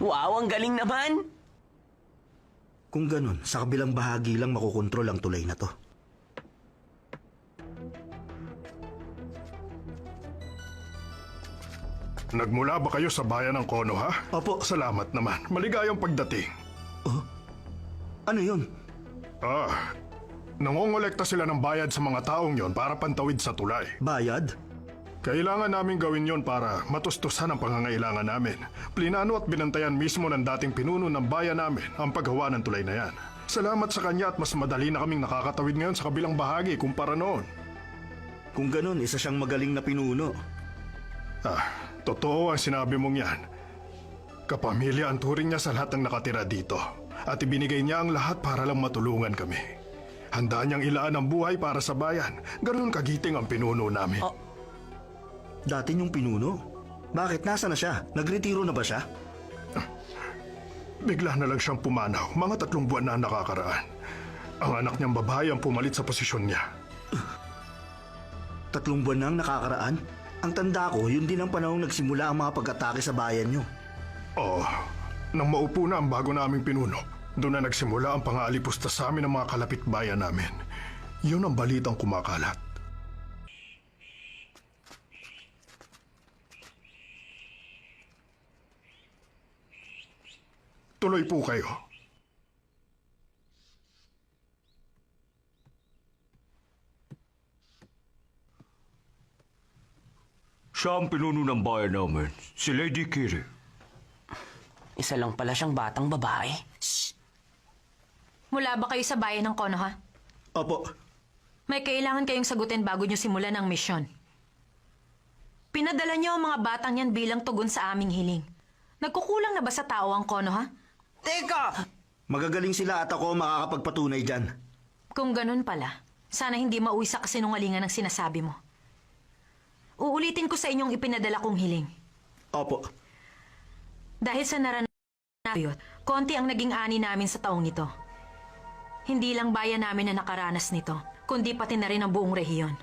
Wow, ang galing naman! Kung ganun, sa kabilang bahagi lang makokontrol ang tulay na to. Nagmula ba kayo sa bayan ng Konoha? Opo. Salamat naman. Maligayang pagdating. Ano yun? Nangongolekta sila ng bayad sa mga taong yon para pantawid sa tulay. Bayad? Kailangan namin gawin yon para matustusan ang pangangailangan namin. Plinano at binantayan mismo ng dating pinuno ng bayan namin ang paggawa ng tulay na yan. Salamat sa kanya at mas madali na kaming nakakatawid ngayon sa kabilang bahagi kumpara noon. Kung ganun, isa siyang magaling na pinuno. Totoo ang sinabi mong yan. Kapamilya ang turing niya sa lahat ng nakatira dito. At ibinigay niya ang lahat para lang matulungan kami. Handa niyang ilaan ang buhay para sa bayan. Ganun kagiting ang pinuno namin. Dati niyong pinuno? Bakit? Nasa na siya? Nagretiro na ba siya? Bigla na lang siyang pumanaw. Mga 3 buwan na nakakaraan. Ang anak niyang babae ang pumalit sa posisyon niya. 3 buwan na ang nakakaraan? Ang tanda ko, yun din ang panahong nagsimula ang mga pag-atake sa bayan niyo. Nang maupo na ang bago naming pinuno, doon na nagsimula ang pang-aalipusta sa amin ng mga kalapit bayan namin. Yun ang balitang kumakalat. Tuloy po kayo. Siya ang pinuno ng bayan namin, si Lady Kiri. Isa lang pala siyang batang babae. Mula ba kayo sa bayan ng Konoha? Opo. May kailangan kayong sagutin bago nyo simulan ang misyon. Pinadala nyo ang mga batang yan bilang tugon sa aming hiling. Nagkukulang na ba sa tao ang Konoha? Teka! Magagaling sila at ako makakapagpatunay dyan. Kung ganun pala, sana hindi mauwi sa kasinungalingan ang sinasabi mo. Uulitin ko sa inyong ipinadala kong hiling. Opo. Dahil sa naranasan namin, konti ang naging ani namin sa taong ito. Hindi lang bayan namin na nakaranas nito, kundi pati na rin ang buong rehiyon.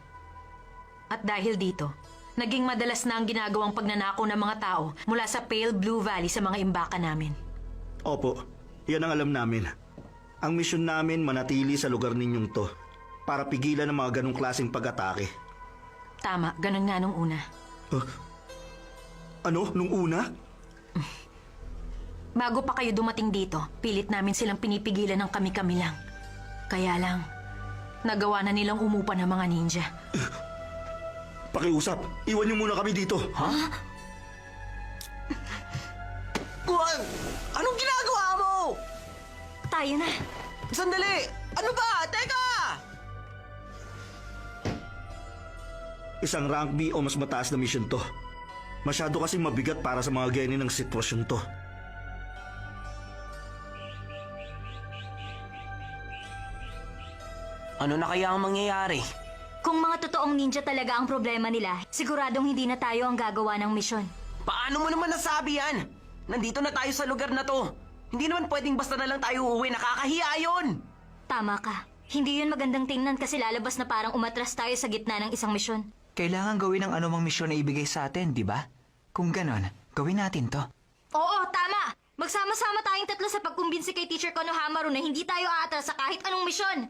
At dahil dito, naging madalas na ang ginagawang pagnanakaw ng mga tao mula sa Pale Blue Valley sa mga imbaka namin. Opo. Yan ang alam namin. Ang misyon namin manatili sa lugar ninyong to para pigilan ang mga ganong klaseng pag-atake. Tama, ganun nga nung una. Ano? Nung una? Bago pa kayo dumating dito, pilit namin silang pinipigilan ng kami-kami lang. Kaya lang, nagawa na nilang umupa ng mga ninja. Pakiusap, iwan niyo muna kami dito. Ha? Anong ginagawa mo? Tayo na. Sandali! Ano ba? Teka! Isang rank B o mas mataas na mission to. Masyado kasing mabigat para sa mga ganyan ng sitwasyon to. Ano na kaya ang mangyayari? Kung mga totoong ninja talaga ang problema nila, siguradong hindi na tayo ang gagawa ng misyon. Paano mo naman nasabi yan? Nandito na tayo sa lugar na to. Hindi naman pwedeng basta na lang tayo uuwi. Nakakahiya yun! Tama ka. Hindi yun magandang tingnan kasi lalabas na parang umatras tayo sa gitna ng isang misyon. Kailangan gawin ang anumang misyon na ibigay sa atin, di ba? Kung ganon, gawin natin to. Oo, tama! Magsama-sama tayong 3 sa pagkumbinsi kay Teacher Konohamaru na hindi tayo aatras sa kahit anong misyon.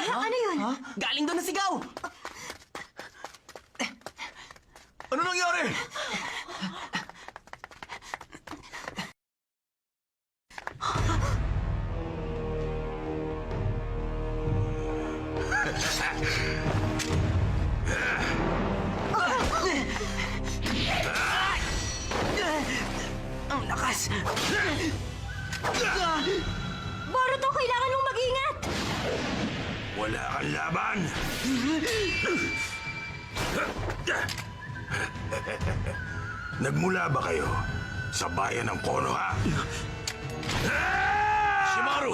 Ano yun? Galing doon na sigaw! Ano nangyari? Ang lakas! Boruto, kailangan mong mag-ingat! Wala kang laban! Nagmula ba kayo sa bayan ng Konoha? Shimaru!